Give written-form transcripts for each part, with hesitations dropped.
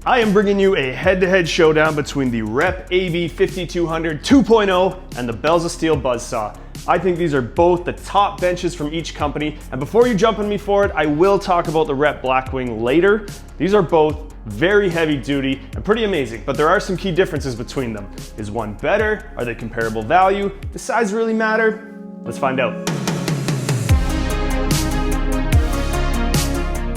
I am bringing you a head-to-head showdown between the Rep AB-5200 2.0 and the Bells of Steel Buzzsaw. I think these are both the top benches from each company, and before you jump on me for it, I will talk about the Rep Blackwing later. These are both very heavy duty and pretty amazing, but there are some key differences between them. Is one better? Are they comparable value? Does size really matter? Let's find out.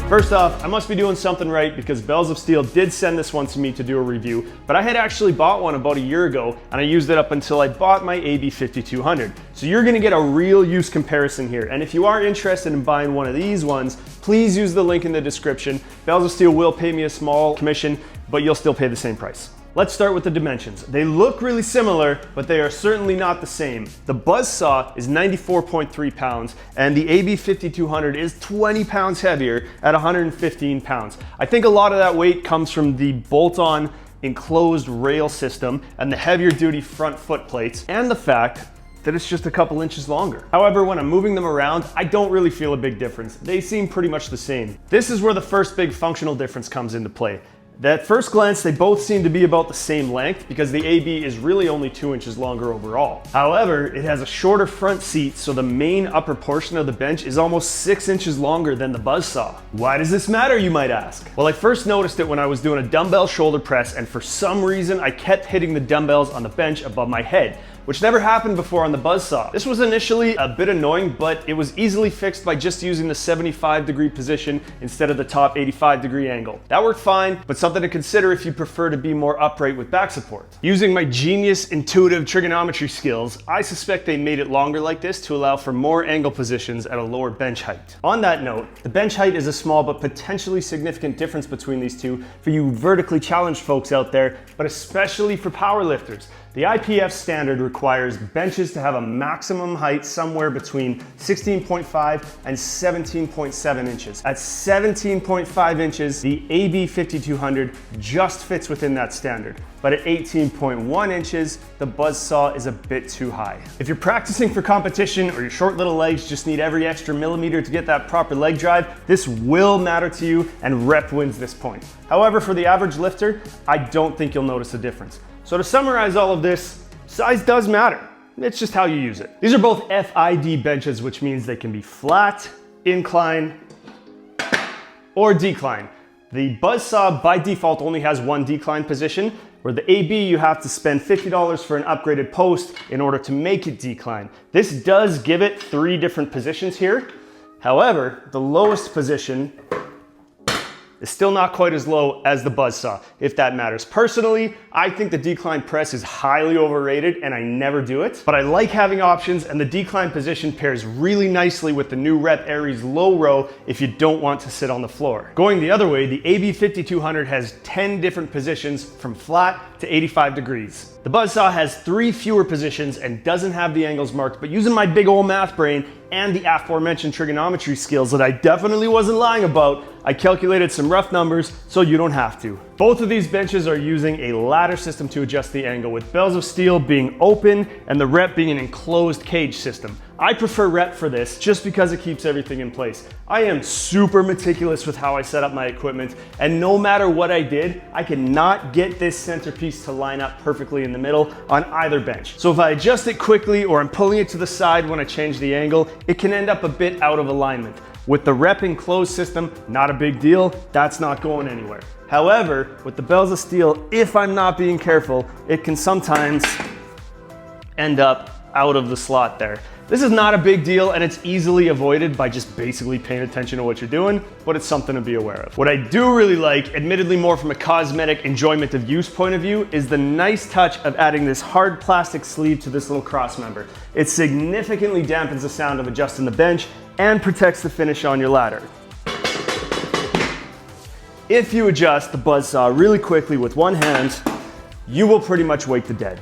First off, I must be doing something right because Bells of Steel did send this one to me to do a review, but I had actually bought one about a year ago and I used it up until I bought my AB-5200. So you're gonna get a real use comparison here. And if you are interested in buying one of these ones, please use the link in the description. Bells of Steel will pay me a small commission, but you'll still pay the same price. Let's start with the dimensions. They look really similar, but they are certainly not the same. The Buzzsaw is 94.3 pounds, and the AB-5200 is 20 pounds heavier at 115 pounds. I think a lot of that weight comes from the bolt-on enclosed rail system and the heavier duty front foot plates, and the fact that it's just a couple inches longer. However, when I'm moving them around, I don't really feel a big difference. They seem pretty much the same. This is where the first big functional difference comes into play. At first glance, they both seem to be about the same length because the AB is really only 2 inches longer overall. However, it has a shorter front seat, so the main upper portion of the bench is almost 6 inches longer than the Buzzsaw. Why does this matter, you might ask? Well, I first noticed it when I was doing a dumbbell shoulder press, and for some reason, I kept hitting the dumbbells on the bench above my head, which never happened before on the Buzzsaw. This was initially a bit annoying, but it was easily fixed by just using the 75-degree position instead of the top 85-degree angle. That worked fine, but something to consider if you prefer to be more upright with back support. Using my genius intuitive trigonometry skills, I suspect they made it longer like this to allow for more angle positions at a lower bench height. On that note, the bench height is a small but potentially significant difference between these two for you vertically challenged folks out there, but especially for powerlifters. The IPF standard requires benches to have a maximum height somewhere between 16.5 and 17.7 inches. At 17.5 inches, the AB-5200 just fits within that standard. But at 18.1 inches, the Buzzsaw is a bit too high. If you're practicing for competition or your short little legs just need every extra millimeter to get that proper leg drive, this will matter to you, and Rep wins this point. However, for the average lifter, I don't think you'll notice a difference. So to summarize all of this, size does matter. It's just how you use it. These are both FID benches, which means they can be flat, incline, or decline. The Buzzsaw by default only has one decline position, where the AB you have to spend $50 for an upgraded post in order to make it decline. This does give it 3 different positions here. However, the lowest position is still not quite as low as the Buzzsaw, if that matters. Personally, I think the decline press is highly overrated and I never do it, but I like having options, and the decline position pairs really nicely with the new Rep Aries low row if you don't want to sit on the floor. Going the other way, the AB-5200 has 10 different positions from flat to 85 degrees. The Buzzsaw has 3 fewer positions and doesn't have the angles marked, but using my big old math brain and the aforementioned trigonometry skills that I definitely wasn't lying about, I calculated some rough numbers so you don't have to. Both of these benches are using a ladder system to adjust the angle, with Bells of Steel being open and the Rep being an enclosed cage system. I prefer Rep for this just because it keeps everything in place. I am super meticulous with how I set up my equipment, and no matter what I did, I cannot get this centerpiece to line up perfectly in the middle on either bench. So if I adjust it quickly or I'm pulling it to the side when I change the angle, it can end up a bit out of alignment. With the Rep enclosed system, not a big deal, that's not going anywhere. However, with the Bells of Steel, if I'm not being careful, it can sometimes end up out of the slot there. This is not a big deal, and it's easily avoided by just basically paying attention to what you're doing, but it's something to be aware of. What I do really like, admittedly more from a cosmetic enjoyment of use point of view, is the nice touch of adding this hard plastic sleeve to this little cross member. It significantly dampens the sound of adjusting the bench and protects the finish on your ladder. If you adjust the Buzzsaw really quickly with one hand, you will pretty much wake the dead.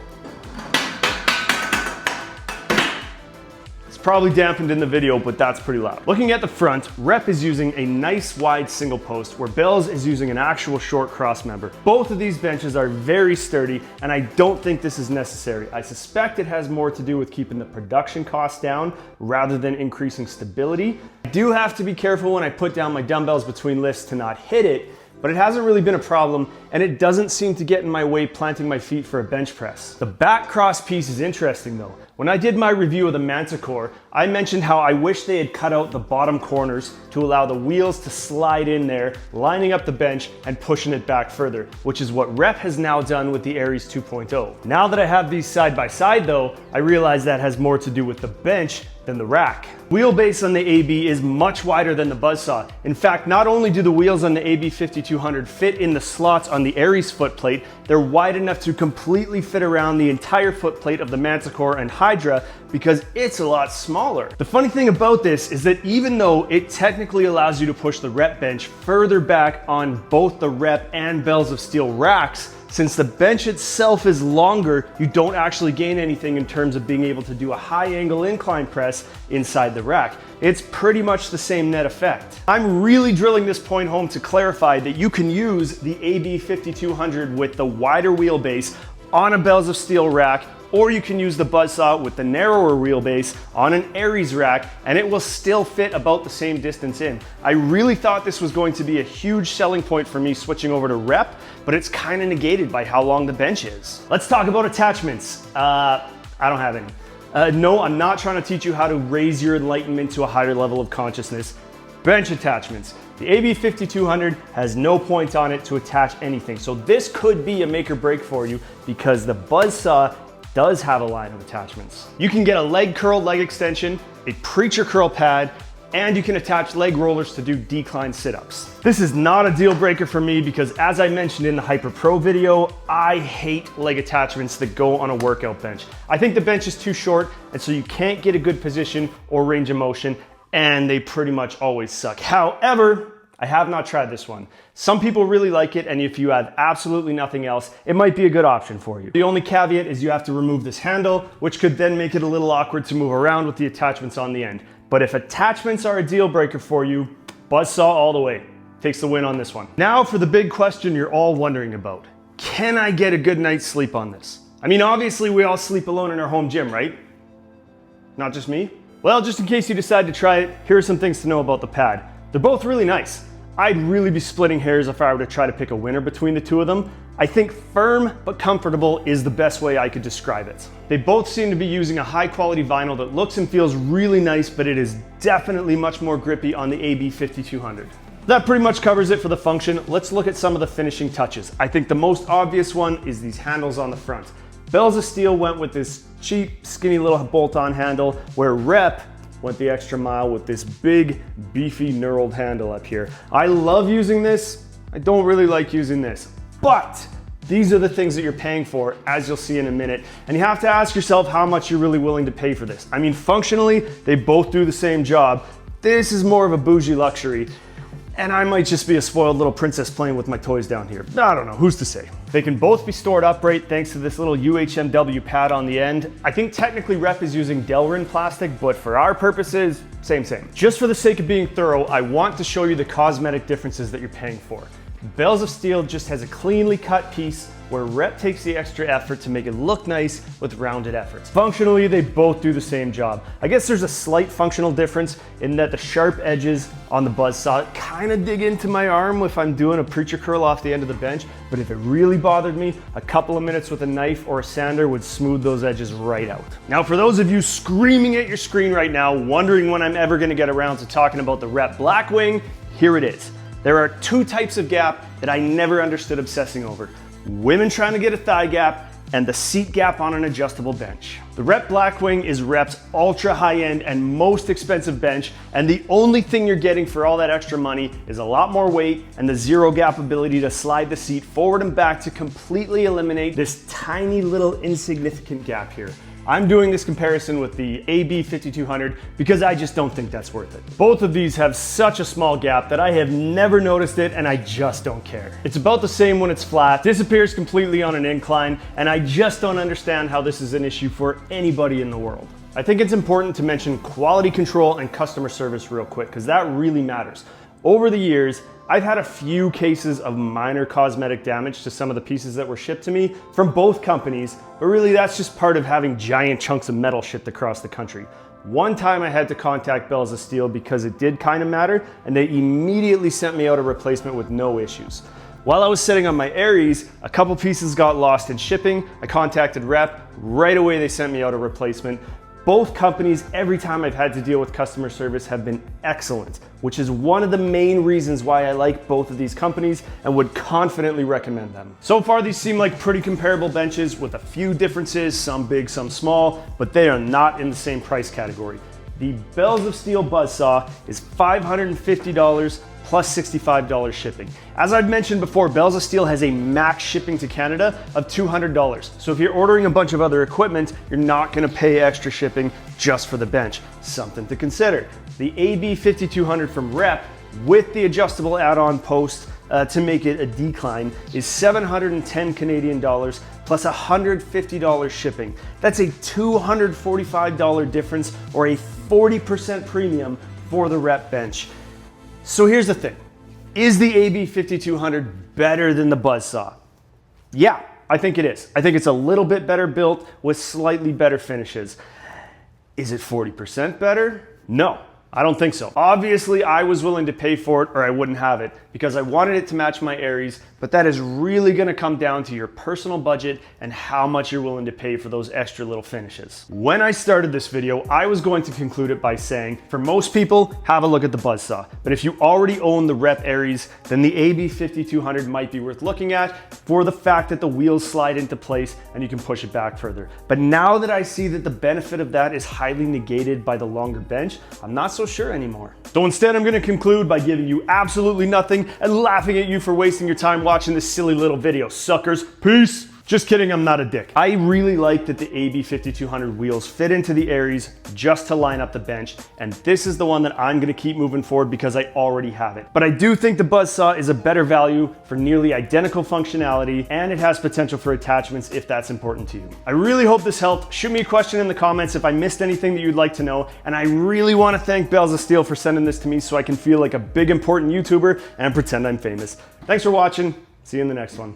Probably dampened in the video, but that's pretty loud. Looking at the front, Rep is using a nice wide single post, where Bells is using an actual short cross member. Both of these benches are very sturdy, and I don't think this is necessary. I suspect it has more to do with keeping the production costs down rather than increasing stability. I do have to be careful when I put down my dumbbells between lifts to not hit it, but it hasn't really been a problem, and it doesn't seem to get in my way planting my feet for a bench press. The back cross piece is interesting though. When I did my review of the Manticore, I mentioned how I wish they had cut out the bottom corners to allow the wheels to slide in there, lining up the bench and pushing it back further, which is what Rep has now done with the Aries 2.0. Now that I have these side by side though, I realize that has more to do with the bench than the rack. Wheelbase on the AB is much wider than the buzzsaw. In fact, not only do the wheels on the AB-5200 fit in the slots on the Aries footplate, they're wide enough to completely fit around the entire footplate of the Manticore and Hydra because it's a lot smaller. The funny thing about this is that even though it technically allows you to push the Rep bench further back on both the Rep and Bells of Steel racks, since the bench itself is longer, you don't actually gain anything in terms of being able to do a high angle incline press inside the rack. It's pretty much the same net effect. I'm really drilling this point home to clarify that you can use the AB-5200 with the wider wheelbase on a Bells of Steel rack, or you can use the buzzsaw with the narrower wheelbase on an Aries rack, and it will still fit about the same distance in. I really thought this was going to be a huge selling point for me switching over to Rep, but it's kind of negated by how long the bench is. Let's talk about attachments. I don't have any. No, I'm not trying to teach you how to raise your enlightenment to a higher level of consciousness. Bench attachments. The AB-5200 has no point on it to attach anything, so this could be a make or break for you because the buzzsaw does have a line of attachments. You can get a leg curl leg extension, a preacher curl pad, and you can attach leg rollers to do decline sit-ups. This is not a deal breaker for me because, as I mentioned in the Hyper Pro video, I hate leg attachments that go on a workout bench. I think the bench is too short, and so you can't get a good position or range of motion, and they pretty much always suck. However, I have not tried this one. Some people really like it, and if you have absolutely nothing else, it might be a good option for you. The only caveat is you have to remove this handle, which could then make it a little awkward to move around with the attachments on the end. But if attachments are a deal breaker for you, buzzsaw all the way. Takes the win on this one. Now for the big question you're all wondering about. Can I get a good night's sleep on this? I mean, obviously we all sleep alone in our home gym, right? Not just me? Well, just in case you decide to try it, here are some things to know about the pad. They're both really nice. I'd really be splitting hairs if I were to try to pick a winner between the two of them. I think firm but comfortable is the best way I could describe it. They both seem to be using a high quality vinyl that looks and feels really nice, but it is definitely much more grippy on the AB-5200. That pretty much covers it for the function. Let's look at some of the finishing touches. I think the most obvious one is these handles on the front. Bells of Steel went with this cheap, skinny little bolt-on handle, where Rep went the extra mile with this big, beefy, knurled handle up here. I love using this. I don't really like using this, but these are the things that you're paying for, as you'll see in a minute. And you have to ask yourself how much you're really willing to pay for this. I mean, functionally, they both do the same job. This is more of a bougie luxury. And I might just be a spoiled little princess playing with my toys down here. I don't know, who's to say? They can both be stored upright thanks to this little UHMW pad on the end. I think technically Rep is using Delrin plastic, but for our purposes, same. Just for the sake of being thorough, I want to show you the cosmetic differences that you're paying for. Bells of Steel just has a cleanly cut piece, where Rep takes the extra effort to make it look nice with rounded efforts. Functionally, they both do the same job. I guess there's a slight functional difference in that the sharp edges on the buzzsaw kind of dig into my arm if I'm doing a preacher curl off the end of the bench, but if it really bothered me, a couple of minutes with a knife or a sander would smooth those edges right out. Now, for those of you screaming at your screen right now, wondering when I'm ever gonna get around to talking about the Rep Blackwing, here it is. There are two types of gap that I never understood obsessing over. Women trying to get a thigh gap, and the seat gap on an adjustable bench. The Rep Blackwing is Rep's ultra high-end and most expensive bench, and the only thing you're getting for all that extra money is a lot more weight and the zero gap ability to slide the seat forward and back to completely eliminate this tiny little insignificant gap here. I'm doing this comparison with the AB-5200 because I just don't think that's worth it. Both of these have such a small gap that I have never noticed it, and I just don't care. It's about the same when it's flat, disappears completely on an incline, and I just don't understand how this is an issue for anybody in the world. I think it's important to mention quality control and customer service real quick, because that really matters. Over the years, I've had a few cases of minor cosmetic damage to some of the pieces that were shipped to me from both companies, but really that's just part of having giant chunks of metal shipped across the country. One time I had to contact Bells of Steel because it did kind of matter, and they immediately sent me out a replacement with no issues. While I was sitting on my Aries, a couple pieces got lost in shipping. I contacted Rep. Right away they sent me out a replacement. Both companies, every time I've had to deal with customer service, have been excellent, which is one of the main reasons why I like both of these companies and would confidently recommend them. So far, these seem like pretty comparable benches with a few differences, some big, some small, but they are not in the same price category. The Bells of Steel Buzzsaw is $550 plus $65 shipping. As I've mentioned before, Bells of Steel has a max shipping to Canada of $200. So if you're ordering a bunch of other equipment, you're not gonna pay extra shipping just for the bench. Something to consider. The AB-5200 from Rep with the adjustable add-on post to make it a decline is 710 Canadian dollars plus $150 shipping. That's a $245 difference or a 40% premium for the Rep bench. So here's the thing. Is the AB-5200 better than the Buzzsaw? Yeah, I think it is. I think it's a little bit better built with slightly better finishes. Is it 40% better? No, I don't think so. Obviously, I was willing to pay for it or I wouldn't have it because I wanted it to match my Aries, but that is really gonna come down to your personal budget and how much you're willing to pay for those extra little finishes. When I started this video, I was going to conclude it by saying, for most people, have a look at the Buzzsaw. But if you already own the Rep Aries, then the AB-5200 might be worth looking at for the fact that the wheels slide into place and you can push it back further. But now that I see that the benefit of that is highly negated by the longer bench, I'm not so sure anymore. So instead, I'm gonna conclude by giving you absolutely nothing and laughing at you for wasting your time watching this silly little video, suckers. Peace. Just kidding, I'm not a dick. I really like that the AB-5200 wheels fit into the Aries just to line up the bench, and this is the one that I'm gonna keep moving forward because I already have it. But I do think the Buzzsaw is a better value for nearly identical functionality, and it has potential for attachments if that's important to you. I really hope this helped. Shoot me a question in the comments if I missed anything that you'd like to know, and I really wanna thank Bells of Steel for sending this to me so I can feel like a big important YouTuber and pretend I'm famous. Thanks for watching. See you in the next one.